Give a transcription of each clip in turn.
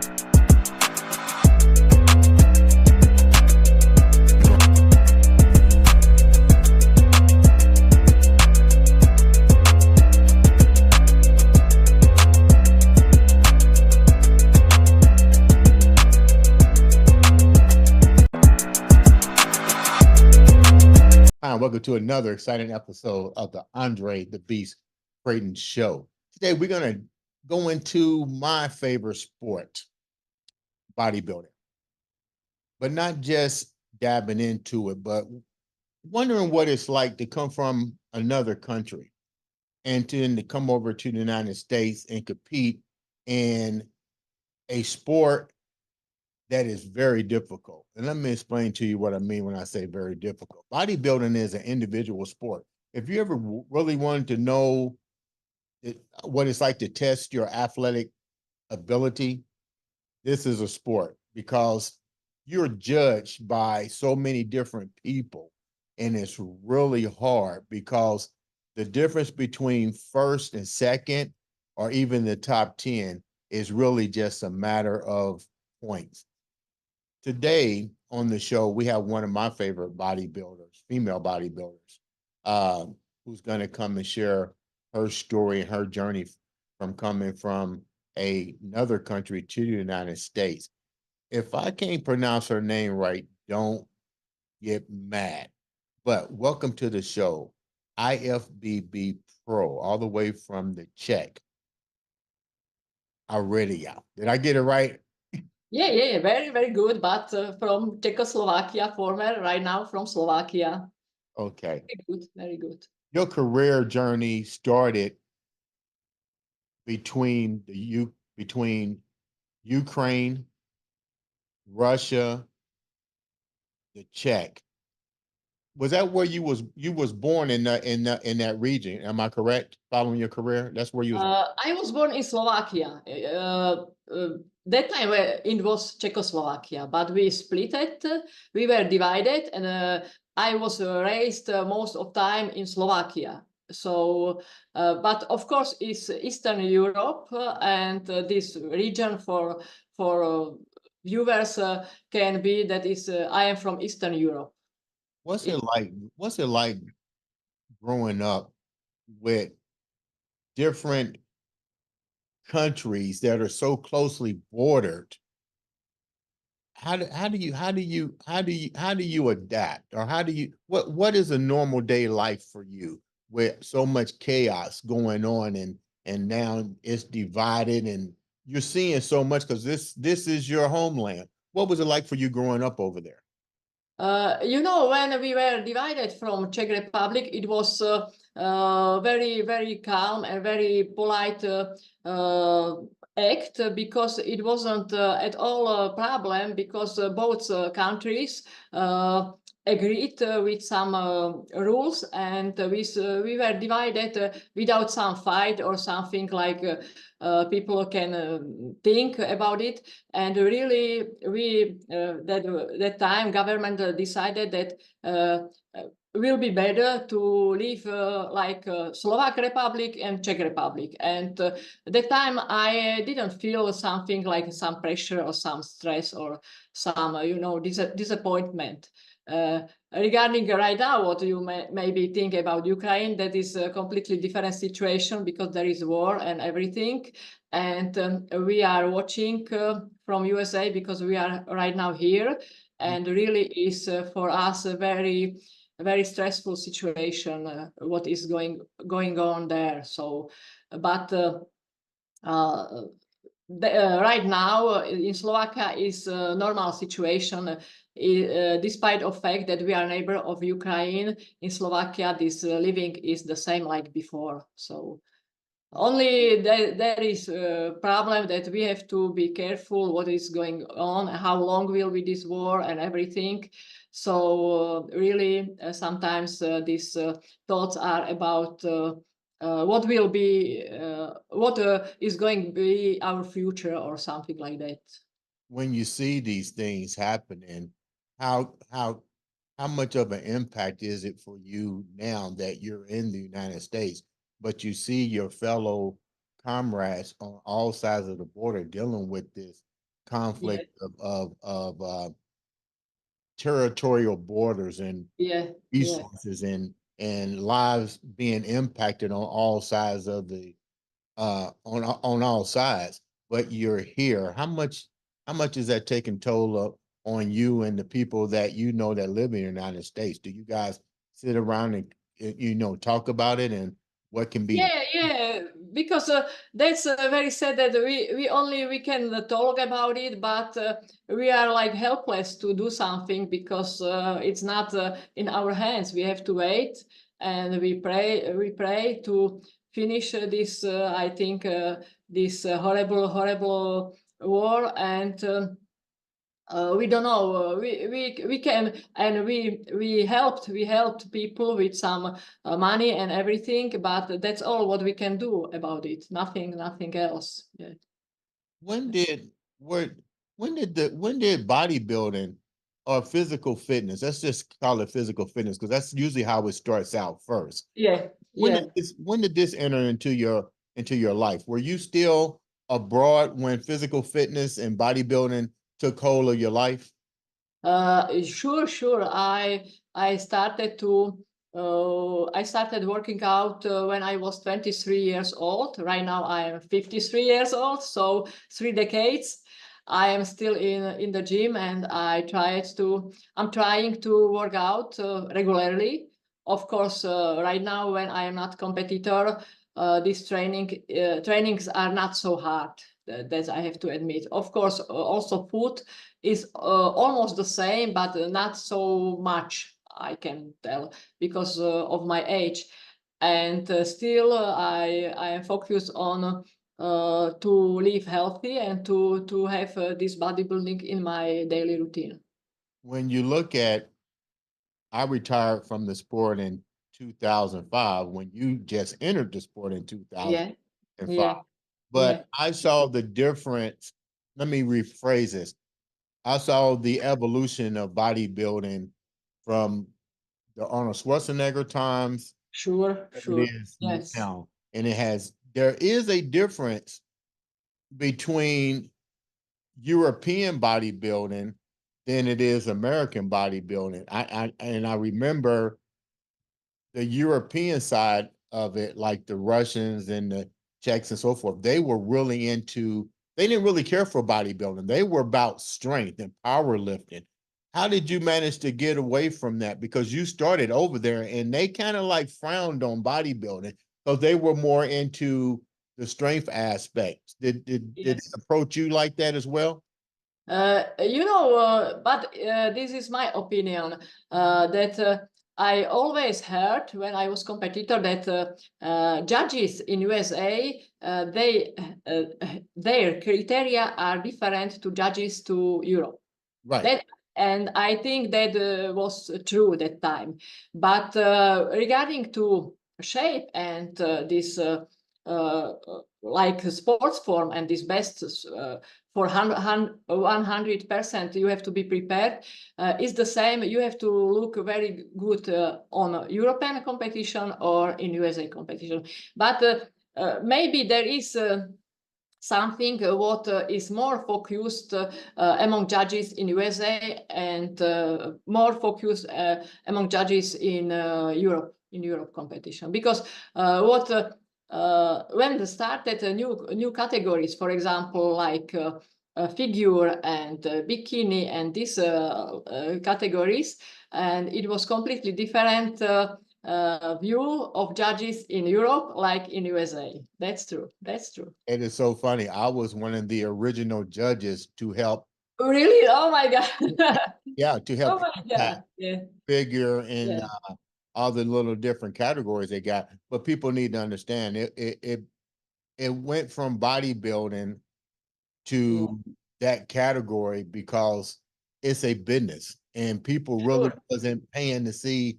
Hi, welcome to another exciting episode of the Andre The Beast Crayton Show. Today, we're going to go into my favorite sport, bodybuilding, but not just dabbing into it, but wondering what it's like to come from another country and to come over to the United States and compete in a sport that is very difficult. And let me explain to you what I mean when I say very difficult. Bodybuilding is an individual sport. If you ever really wanted to know what it's like to test your athletic ability, this is a sport because you're judged by so many different people. And it's really hard because the difference between first and second, or even the top 10, is really just a matter of points. Today on the show, we have one of my favorite bodybuilders, female bodybuilders, who's going to come and share her story and her journey from coming from another country to the United States. If I can't pronounce her name right, don't get mad. But welcome to the show, IFBB Pro, all the way from the Czech, Aurelia. Did I get it right? Yeah, very, very good. But from Czechoslovakia, former, right now from Slovakia. Okay. Very good, very good. Your career journey started between between Ukraine, Russia, the Czech. Was that where you was born in that region? Am I correct? Following your career, that's where you was. I was born in Slovakia. That time it was Czechoslovakia, but we split it. We were divided, and I was raised most of time in Slovakia. So, but of course, it's Eastern Europe, and this region for viewers can be that is I am from Eastern Europe. What's it like? What's it like growing up with different countries that are so closely bordered? How do you adapt, or what is a normal day life for you with so much chaos going on, and now it's divided and you're seeing so much because this is your homeland. What was it like for you growing up over there? When we were divided from Czech Republic, it was very, very calm and very polite act, because it wasn't at all a problem, because both countries agreed with some rules, and we were divided without some fight or something like people can think about it. And really, we that time government decided that will be better to live like Slovak Republic and Czech Republic. And that time I didn't feel something like some pressure or some stress or some disappointment. Regarding right now, what you maybe think about Ukraine, that is a completely different situation because there is war and everything. And we are watching from USA because we are right now here, and really is for us a very, very stressful situation what is going on there. So, but right now in Slovakia is a normal situation. Despite of fact that we are neighbor of Ukraine, in Slovakia this living is the same like before. So only there is a problem that we have to be careful what is going on, how long will be this war and everything. So really sometimes these thoughts are about what will be, what is going to be our future or something like that. When you see these things happening, how how how much of an impact is it for you now that you're in the United States, but you see your fellow comrades on all sides of the border dealing with this? yeah, conflict of territorial borders and yeah, yeah. resources and lives being impacted on all sides of the on all sides, but you're here. How much is that taking toll of on you and the people that you know that live in the United States? Do you guys sit around and talk about it and what can be Yeah, yeah, because that's very sad that we can talk about it, but we are like helpless to do something because it's not in our hands. We have to wait, and we pray to finish this. I think this horrible war, and we don't know. We can, and we helped people with some money and everything, but that's all what we can do about it. Nothing else. Yeah. when did where when did bodybuilding or physical fitness, let's just call it physical fitness because that's usually how it starts out first. Yeah. When Yeah. did this enter into your life? Were you still abroad when physical fitness and bodybuilding took hold of your life? Sure. I started working out when I was 23 years old. Right now I am 53 years old, so 3 decades. I am still in the gym, and I'm trying to work out regularly. Of course, right now when I am not competitor, these trainings are not so hard. That I have to admit. Of course, also food is almost the same, but not so much, I can tell, because of my age. And still, I am focused on to live healthy and to have this bodybuilding in my daily routine. When you look at, I retired from the sport in 2005 when you just entered the sport in Yeah, 2005. yeah, yeah, But I saw the difference. Let me rephrase this. I saw the evolution of bodybuilding from the Arnold Schwarzenegger times sure, what it sure. is Yes, now. And there is a difference between European bodybuilding than it is American bodybuilding. I remember the European side of it, like the Russians and the Czechs and so forth, they didn't really care for bodybuilding. They were about strength and powerlifting. How did you manage to get away from that? Because you started over there and they kind of like frowned on bodybuilding because they were more into the strength aspects. Did it yes. approach you like that as well? But this is my opinion, that I always heard when I was competitor that judges in USA, their criteria are different to judges to Europe. Right. That, and I think that was true that time. But regarding to shape and this like sports form and this best for 100%, you have to be prepared. Is the same. You have to look very good on European competition or in USA competition. But maybe there is. Something what is more focused among judges in USA and more focused among judges in Europe competition, because what when they started new categories, for example, like figure and bikini and these categories, and it was completely different view of judges in Europe like in USA. That's true. That's true. It is so funny. I was one of the original judges to help, Really? Oh my God. yeah, to Oh help my impact God. Yeah. figure and Yeah. all the little different categories they got. But people need to understand it went from bodybuilding Yeah. to that category because it's a business and people really Sure. wasn't paying to see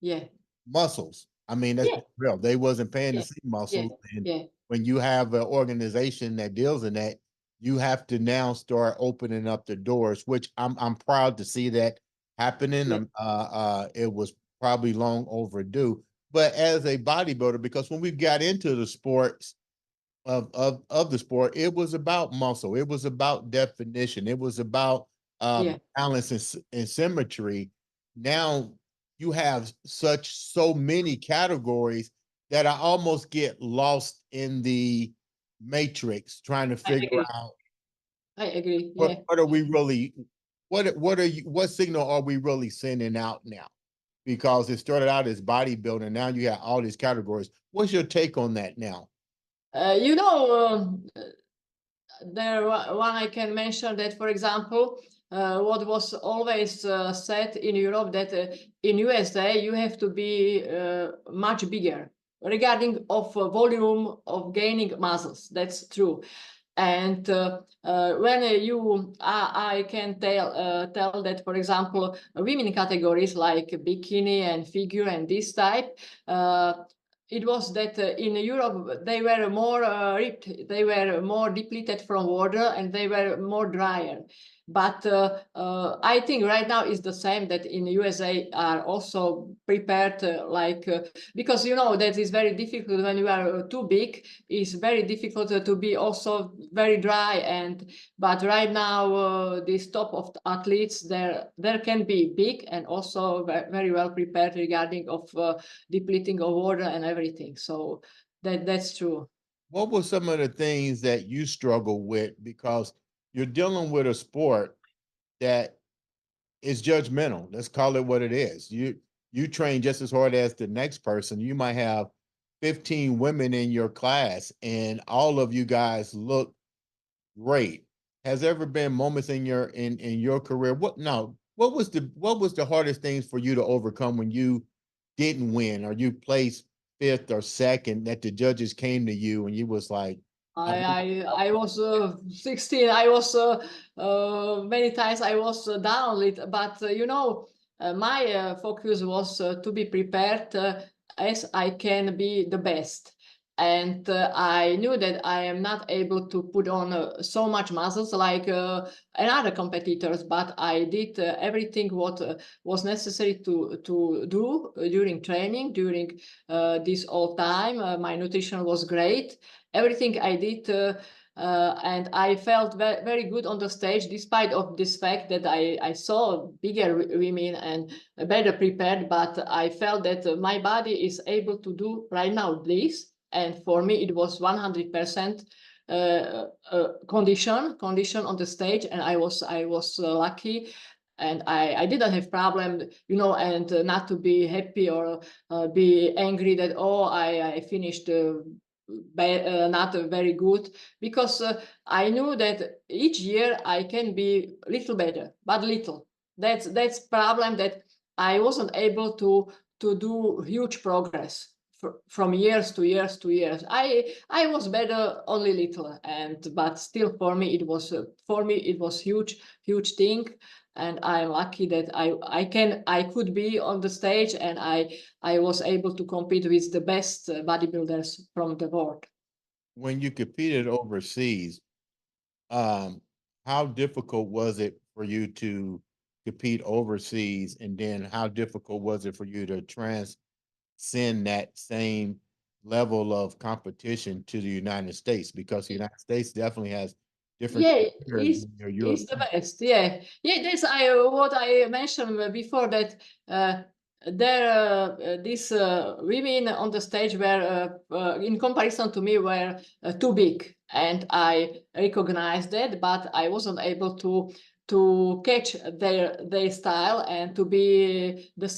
Yeah. muscles. I mean, that's Yeah. real. They wasn't paying to Yeah. see Yeah. muscles. And Yeah. when you have an organization that deals in that, you have to now start opening up the doors, which I'm proud to see that happening. Yeah. It was probably long overdue. But as a bodybuilder, because when we got into the sports of the sport, it was about muscle, it was about definition, it was about Yeah, balance and, and symmetry. Now you have so many categories that I almost get lost in the matrix trying to I figure agree. out I agree. Yeah. what are we really what are you what signal are we really sending out now? Because it started out as bodybuilding, now you have all these categories. What's your take on that now? You know, one I can mention that, for example, what was always said in Europe that in USA you have to be much bigger regarding of volume of gaining muscles. That's true. And when I can tell that, for example, women categories like bikini and figure and this type, it was that in Europe they were more ripped, they were more depleted from water, and they were more drier. But I think right now is the same, that in USA are also prepared because you know that is very difficult when you are too big. It's very difficult to be also very dry. And but right now this top of the athletes, there can be big and also very well prepared regarding of depleting of water and everything. So that's true. What were some of the things that you struggle with because you're dealing with a sport that is judgmental? Let's call it what it is. You train just as hard as the next person. You might have 15 women in your class and all of you guys look great. Has there ever been moments in your career? What was the hardest things for you to overcome when you didn't win or you placed fifth or second that the judges came to you and you was like, I I was 16. I was many times I was down lit, but you know, my focus was to be prepared as I can be the best. And I knew that I am not able to put on so much muscles like another competitors, but I did everything what was necessary to do during training, during this all time. My nutrition was great, everything I did, and I felt very good on the stage, despite of this fact that I saw bigger women and better prepared. But I felt that my body is able to do right now this, and for me it was 100% condition on the stage, and I was lucky. And I didn't have problem, you know, and not to be happy or be angry that, oh, I finished not very good, because I knew that each year I can be little better, but little. That's problem, that I wasn't able to do huge progress from years to years to years. I was better only little, and but still for me it was huge thing. And I'm lucky that I could be on the stage, and I was able to compete with the best bodybuilders from the world. when you competed overseas, um, how difficult was it for you to compete overseas? And then how difficult was it for you to transcend that same level of competition to the United States? Because the United States definitely has different Yeah, competitors than your is Europe. the best. Yeah, yeah. That's what I mentioned before, that there these women on the stage were, in comparison to me, were too big, and I recognized that, but I wasn't able to catch their style and to be the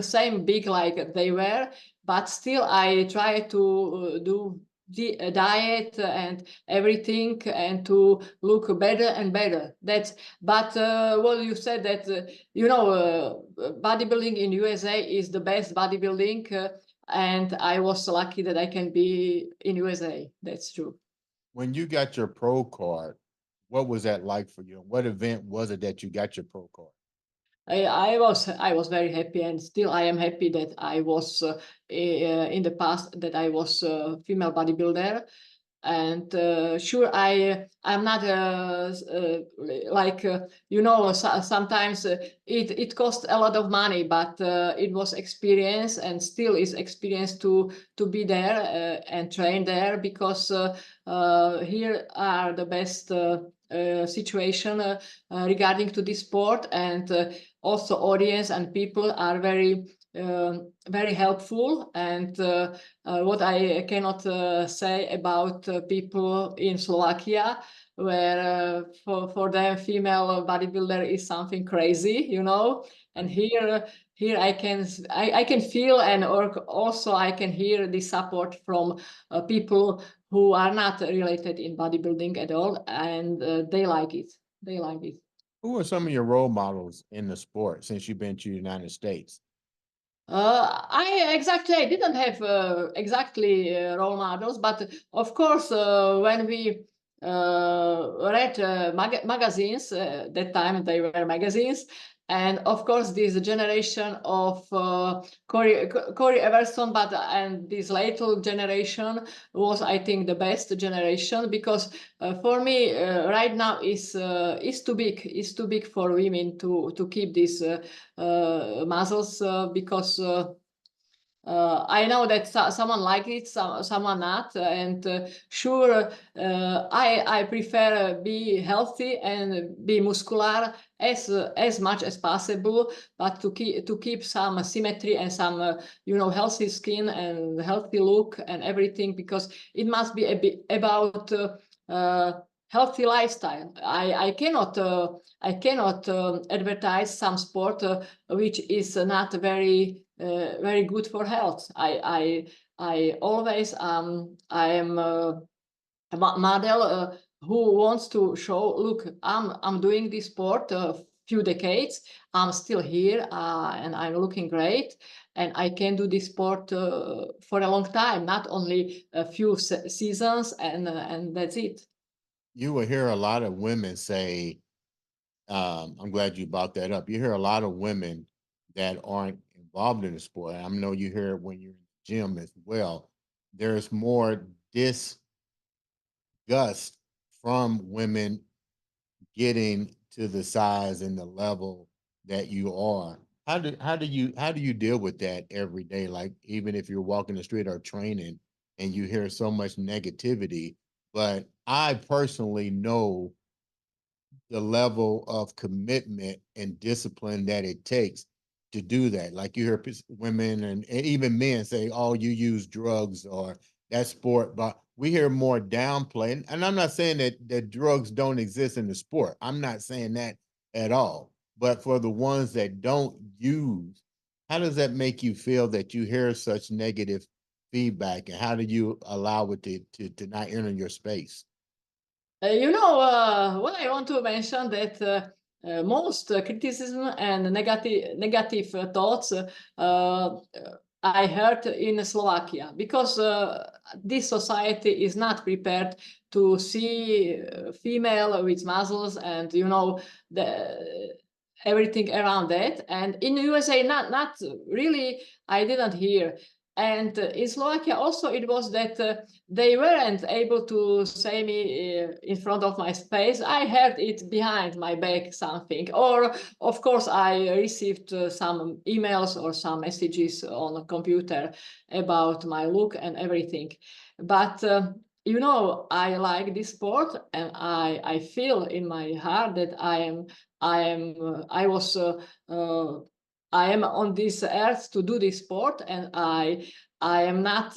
same big like they were. But still, I try to do the diet and everything, and to look better and better. That's but well, you said that you know, bodybuilding in USA is the best bodybuilding, and I was lucky that I can be in USA. That's true. When you got your pro card, what was that like for you? What event was it that you got your pro card? I was very happy, and still I am happy that I was in the past, that I was a female bodybuilder. And sure, I'm not like sometimes it cost a lot of money, but it was experience and still is experience to be there and train there, because here are the best situation regarding to this sport, and also audience and people are very helpful. And what I cannot say about people in Slovakia, where for them female bodybuilder is something crazy, and here I can feel, and or also I can hear the support from people who are not related in bodybuilding at all, and they like it. They like it. Who are some of your role models in the sport since you've been to the United States? I didn't have exactly role models, but of course, when we read magazines, that time they were magazines, and of course, this generation of Corey Everson, but and this later generation was, I think, the best generation, because for me, right now is too big. Is too big for women to keep these muscles, because I know that someone like it, someone not, and sure, I prefer be healthy and be muscular as much as possible, but to keep some symmetry and some healthy skin and healthy look and everything, because it must be a bit about healthy lifestyle. I cannot advertise some sport which is not very good for health. I always I am a model who wants to show, look, I'm doing this sport a few decades. I'm still here, and I'm looking great, and I can do this sport for a long time, not only a few seasons, and that's it. You will hear a lot of women say, I'm glad you brought that up. You hear a lot of women that aren't involved in the sport. I know you hear it when you're in the gym as well. There's more disgust from women getting to the size and the level that you are. How do you deal with that every day? Like, even if you're walking the street or training and you hear so much negativity. But I personally know the level of commitment and discipline that it takes to do that. Like, you hear women and even men say, "Oh, you use drugs or that sport," but we hear more downplay. And I'm not saying that drugs don't exist in the sport. I'm not saying that at all. But for the ones that don't use, how does that make you feel that you hear such negative feedback, and how do you allow it to not enter your space? What I want to mention that most criticism and negative thoughts I heard in Slovakia, because this society is not prepared to see female with muscles and the everything around that. And in USA, not really. I didn't hear. And in Slovakia also, it was that they weren't able to say me in front of my face. I heard it behind my back, something. Or, of course, I received some emails or some messages on the computer about my look and everything. But I like this sport, and I feel in my heart that I was I am on this earth to do this sport, and I am not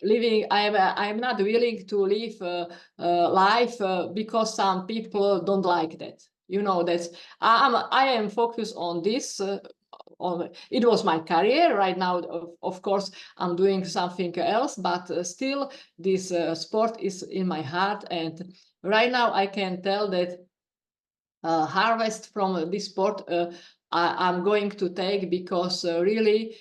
living. I am not willing to live life because some people don't like that. That's I am focused on this. On it was my career. Right now, of course, I'm doing something else, but still, this sport is in my heart. And right now, I can tell that harvest from this sport I'm going to take, because really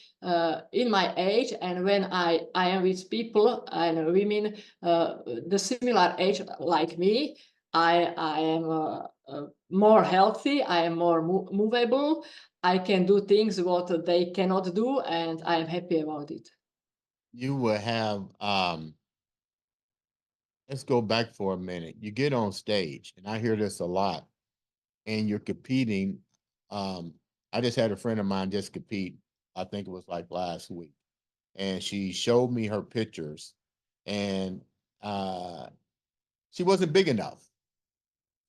in my age, and when I am with people and women the similar age like me, I am more healthy, I am more movable, I can do things what they cannot do, and I am happy about it. You will have let's go back for a minute. You get on stage, and I hear this a lot, and you're competing. Um, I just had a friend of mine just compete. I think it was like last week, and she showed me her pictures, and uh, she wasn't big enough.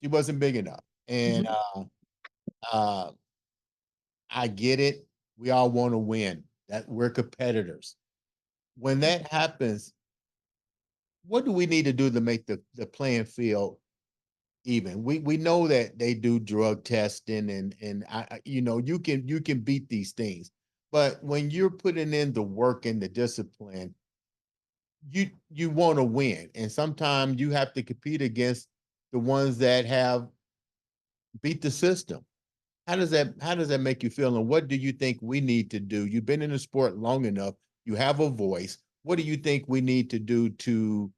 She wasn't big enough, and Mhm. uh, I get it. We all want to win. That we're competitors. When that happens, what do we need to do to make the playing field even? We know that they do drug testing, and you know, you can beat these things, but when you're putting in the work and the discipline, you want to win, and sometimes you have to compete against the ones that have beat the system. How does that make you feel, and what do you think we need to do? You've been in the sport long enough, you have a voice. What do you think we need to do to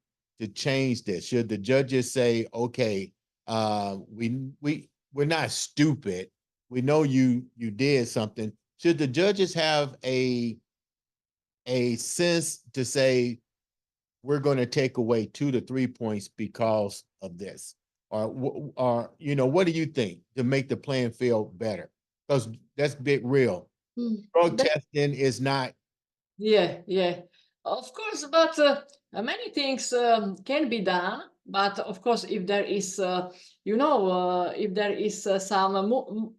change this? Should the judges say, okay, we're not stupid. We know you did something. Should the judges have a sense to say we're going to take away 2 to 3 points because of this, or you know, what do you think to make the playing field better? Because that's big real. Mm. Drug testing is not. Yeah, yeah, of course, but many things can be done. But of course, if there is, if there is some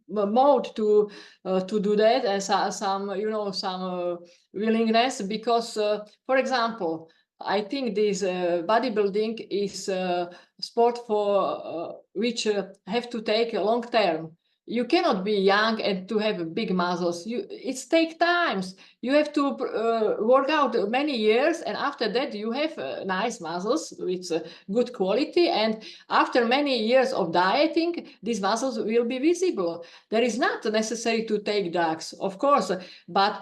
mode to do that, and some, some willingness, because, for example, I think this bodybuilding is a sport for which have to take a long term. You cannot be young and to have big muscles. It's take times. You have to work out many years, and after that you have nice muscles with good quality, and after many years of dieting these muscles will be visible. There is not necessary to take drugs, of course, but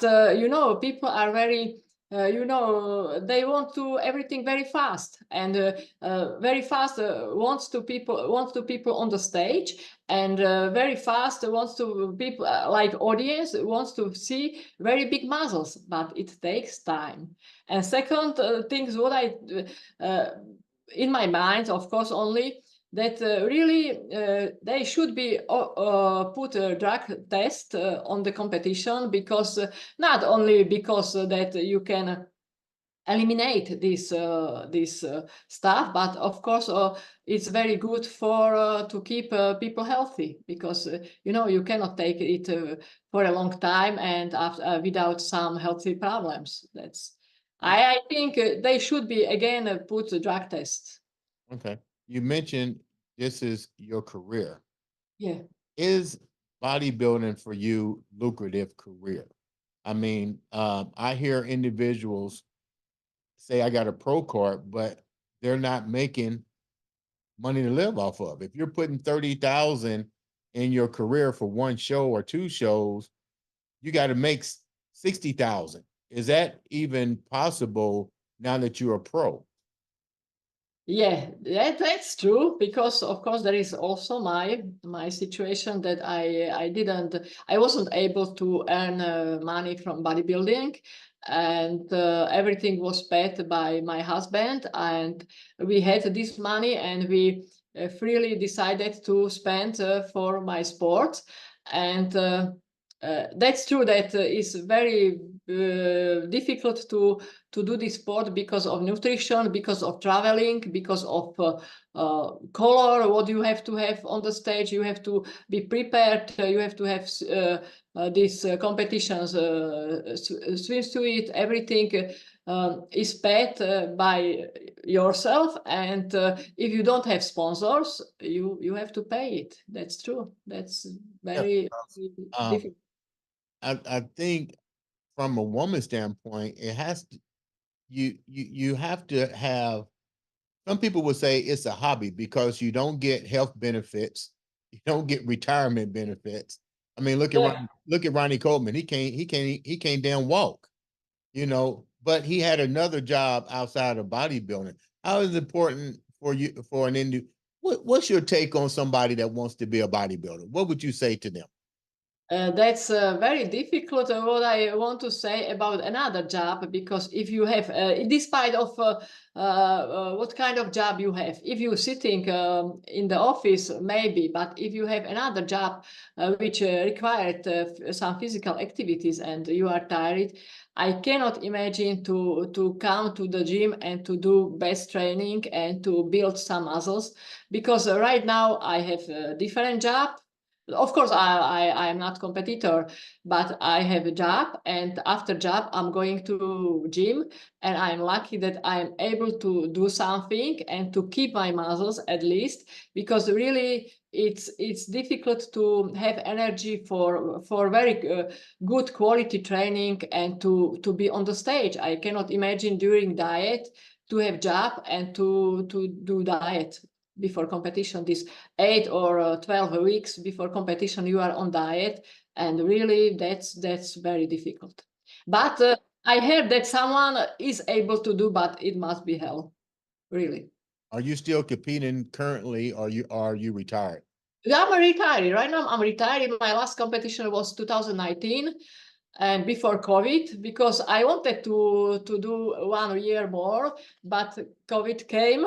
people are very they want to everything very fast, and very fast wants to people on the stage, and very fast wants to people like audience wants to see very big muscles, but it takes time. And second things what I uh, in my mind, of course, only that really they should be put a drug test on the competition, because not only because that you can eliminate this stuff, but of course it's very good for to keep people healthy, because you cannot take it for a long time and after, without some healthy problems. That's I think they should be again put a drug test. Okay, you mentioned this is your career. Yeah. Is bodybuilding for you lucrative career? I mean, I hear individuals say I got a pro card, but they're not making money to live off of. If you're putting 30,000 in your career for one show or two shows, you got to make 60,000. Is that even possible now that you're a pro? Yeah, that's true, because of course there is also my situation that I wasn't able to earn money from bodybuilding, and everything was paid by my husband, and we had this money, and we freely decided to spend for my sport. And that's true that it's very difficult to do this sport because of nutrition, because of traveling, because of color. What you have to have on the stage, you have to be prepared. You have to have these competitions, swimsuit, everything is paid by yourself. And if you don't have sponsors, you have to pay it. That's true. That's Yeah. very Um, difficult. I think from a woman's standpoint, it has to, you have to have. Some people would say it's a hobby because you don't get health benefits, you don't get retirement benefits. I mean, Yeah. Look at Ronnie Coleman. He can't damn walk, you know, but he had another job outside of bodybuilding. How is it important for you for an what's your take on somebody that wants to be a bodybuilder? What would you say to them? That's very difficult. What I want to say about another job, because if you have, despite of what kind of job you have, if you're sitting in the office, maybe, but if you have another job which required some physical activities and you are tired, I cannot imagine to come to the gym and to do best training and to build some muscles, because right now I have a different job. Of course, I am not competitor, but I have a job, and after job, I'm going to gym, and I'm lucky that I'm able to do something and to keep my muscles at least, because really it's difficult to have energy for very good quality training and to be on the stage. I cannot imagine during diet to have job and to do diet before competition. This 8 or 12 weeks before competition, you are on diet, and really that's very difficult. But I heard that someone is able to do, but it must be hell, really. Are you still competing currently, or are you retired? I'm retired right now. I'm retired. My last competition was 2019, and before COVID, because I wanted to do 1 year more, but COVID came,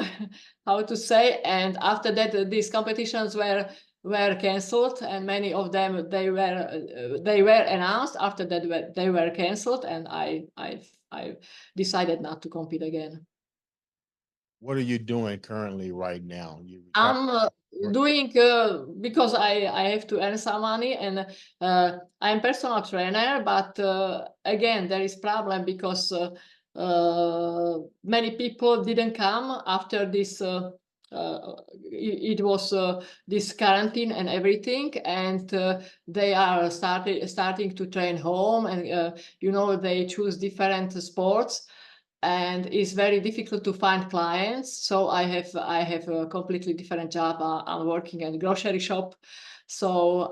how to say, and after that these competitions were cancelled, and many of them they were announced. After that they were cancelled, and I decided not to compete again. What are you doing currently right now? You retired? I'm doing because I have to earn some money, and I'm personal trainer, but again there is problem because many people didn't come after this. It was this quarantine and everything, and they are starting to train home, and they choose different sports, and it's very difficult to find clients. So I have a completely different job. I'm working at a grocery shop. So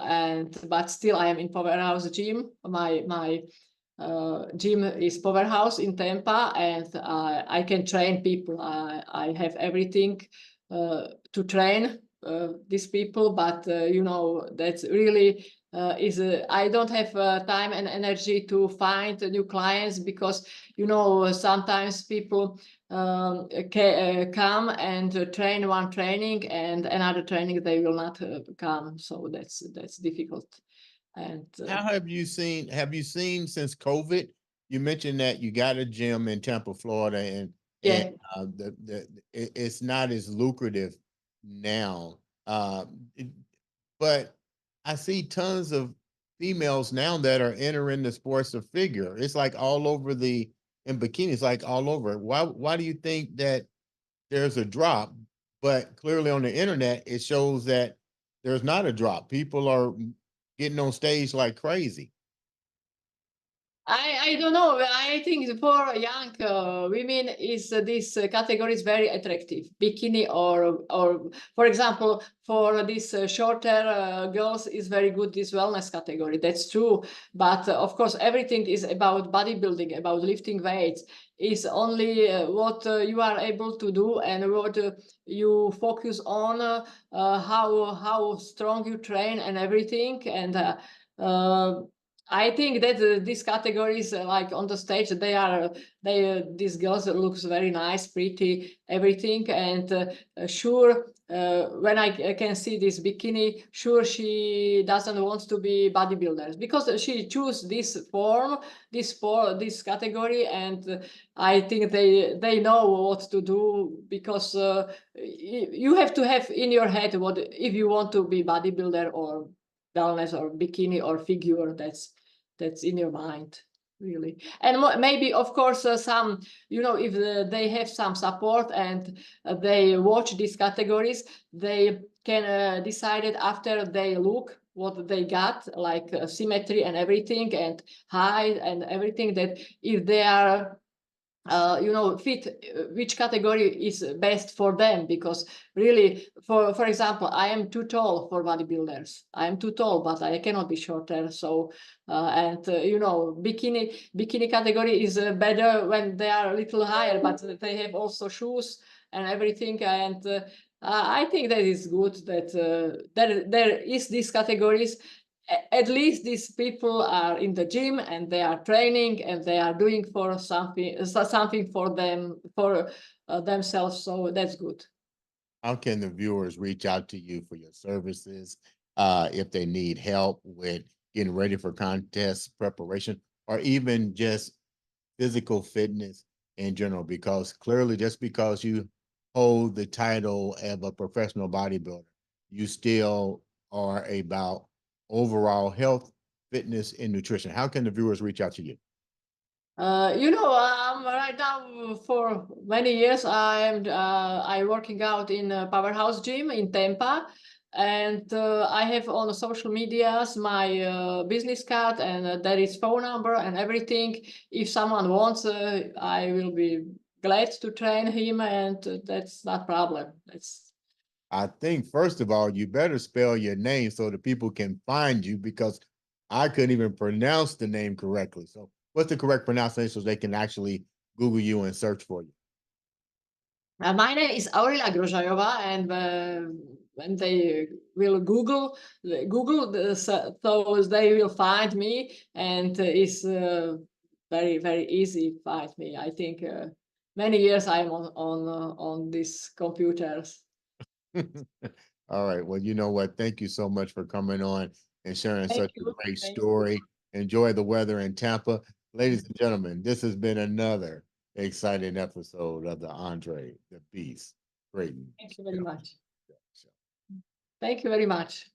but still I am in Powerhouse Gym. My gym is Powerhouse in Tampa, and I can train people. I have everything to train these people, but that's really I don't have time and energy to find new clients, because sometimes people come and train one training, and another training they will not come. So that's difficult. And How have you seen? Have you seen since COVID? You mentioned that you got a gym in Tampa, Florida, and yeah. it's not as lucrative now. But I see tons of females now that are entering the sports of figure. It's like all over in bikinis, like all over. Why do you think that there's a drop? But clearly on the internet, it shows that there's not a drop. People are getting on stage like crazy. I don't know. I think for young women is this category is very attractive. Bikini or for example, for this shorter girls is very good, this wellness category. That's true. But of course, everything is about bodybuilding, about lifting weights. Is only what you are able to do, and what you focus on, how strong you train and everything. And I think that these categories, like on the stage, these girls looks very nice, pretty, everything, and sure, when I can see this bikini, sure she doesn't want to be bodybuilders, because she choose this form, this category, and I think they know what to do, because you have to have in your head what if you want to be bodybuilder or wellness or bikini or figure. That's in your mind, really. And maybe of course some, if they have some support, and they watch these categories, they can decide it after they look what they got, like symmetry and everything, and height and everything, that if they are fit which category is best for them. Because really, for example, I am too tall for bodybuilders. I am too tall, but I cannot be shorter. So and bikini category is better when they are a little higher, but they have also shoes and everything. And I think that is good that there is these categories. at least these people are in the gym and they are training and they are doing for something for them, for themselves. So that's good. How can the viewers reach out to you for your services if they need help with getting ready for contest preparation or even just physical fitness in general? Because clearly, just because you hold the title of a professional bodybuilder, you still are about overall health, fitness, and nutrition. How can the viewers reach out to you? Right now for many years I working out in a powerhouse gym in Tampa, and I have on the social medias my business card, and there is phone number and everything. If someone wants, I will be glad to train him, and that's not problem. That's I think first of all, you better spell your name so that people can find you because I couldn't even pronounce the name correctly. So what's the correct pronunciation so they can actually Google you and search for you? My name is Aurelia Grozajova, and when they will Google so they will find me, and it's very very easy find me. I think many years I'm on these computers. All right. Well, you know what? Thank you so much for coming on and sharing Thank such a you. great Thank you. story. Enjoy the weather in Tampa. Ladies and gentlemen, this has been another exciting episode of the Andre the Beast Crayton Thank you very much. Show. Thank you very much.